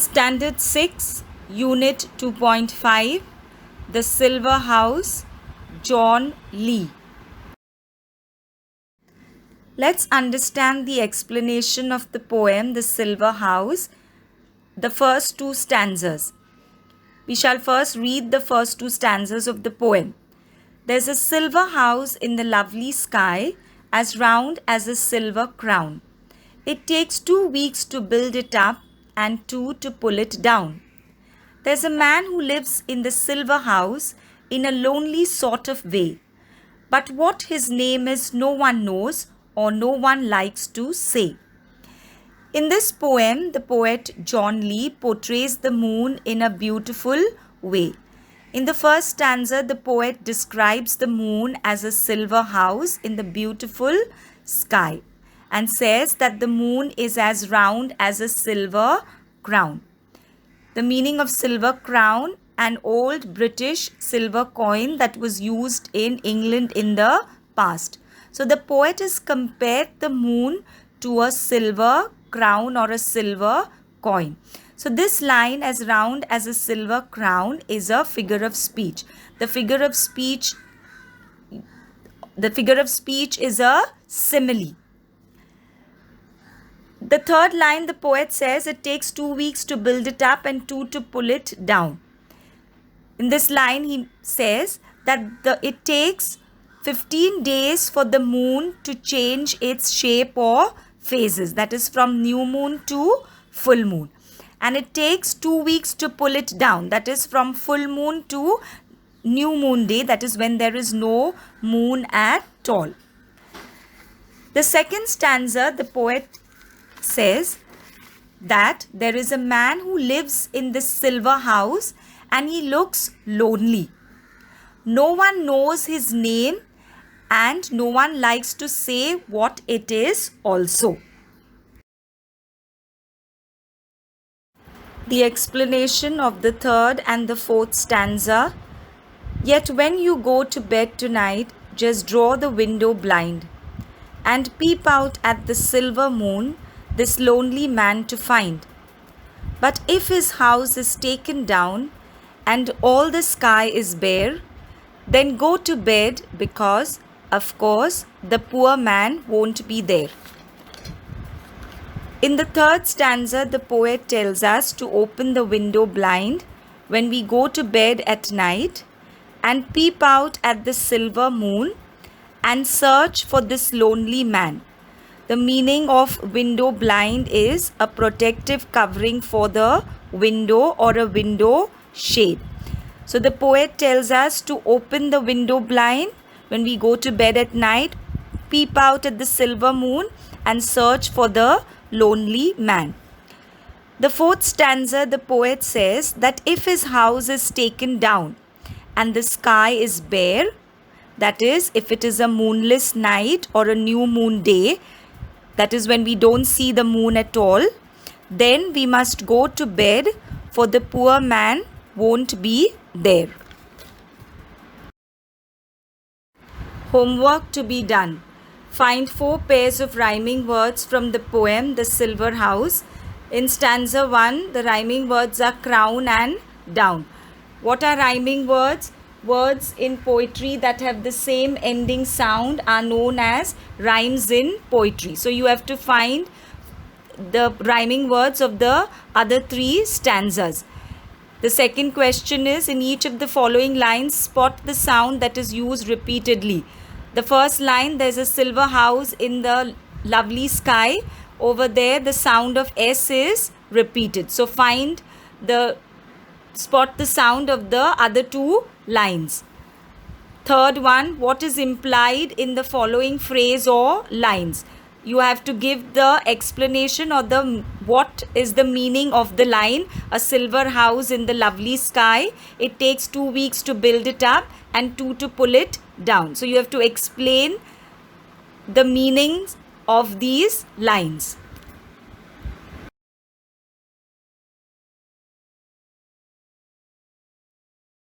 Standard 6, Unit 2.5, The Silver House, John Lee. Let's understand the explanation of the poem The Silver House, the first two stanzas. We shall first read the first two stanzas of the poem. There's a silver house in the lovely sky, as round as a silver crown. It takes 2 weeks to build it up and 2 to pull it down. There's a man who lives in the silver house in a lonely sort of way. But what his name is, no one knows or no one likes to say. In this poem, the poet John Lee portrays the moon in a beautiful way. In the first stanza, the poet describes the moon as a silver house in the beautiful sky and says that the moon is as round as a silver crown. The meaning of silver crown, an old British silver coin that was used in England in the past. So the poet has compared the moon to a silver crown or a silver coin. So this line, as round as a silver crown, is a figure of speech. The figure of speech is a simile. The third line, the poet says it takes 2 weeks to build it up and 2 to pull it down. In this line, he says that it takes 15 days for the moon to change its shape or phases. That is from new moon to full moon. And it takes 2 weeks to pull it down. That is from full moon to new moon day. That is when there is no moon at all. The second stanza, the poet says that there is a man who lives in this silver house and he looks lonely. No one knows his name and no one likes to say what it is also. The explanation of the third and the fourth stanza. Yet when you go to bed tonight, just draw the window blind and peep out at the silver moon, this lonely man to find. But if his house is taken down and all the sky is bare, then go to bed because, of course, the poor man won't be there. In the third stanza, the poet tells us to open the window blind when we go to bed at night and peep out at the silver moon and search for this lonely man. The meaning of window blind is a protective covering for the window or a window shade. So the poet tells us to open the window blind when we go to bed at night, peep out at the silver moon and search for the lonely man. The fourth stanza, the poet says that if his house is taken down and the sky is bare, that is, if it is a moonless night or a new moon day, that is when we don't see the moon at all, then we must go to bed, for the poor man won't be there. Homework to be done. Find 4 pairs of rhyming words from the poem The Silver House. In stanza 1, the rhyming words are crown and down. What are rhyming words? Words in poetry that have the same ending sound are known as rhymes in poetry. So you have to find the rhyming words of the other 3 stanzas. The second question is, in each of the following lines, spot the sound that is used repeatedly. The first line, there's a silver house in the lovely sky. Over there, the sound of S is repeated. So spot the sound of the other 2 lines. Third one, what is implied in the following phrase or lines? You have to give the explanation or what is the meaning of the line, a silver house in the lovely sky. It takes 2 weeks to build it up and 2 to pull it down. So you have to explain the meanings of these lines.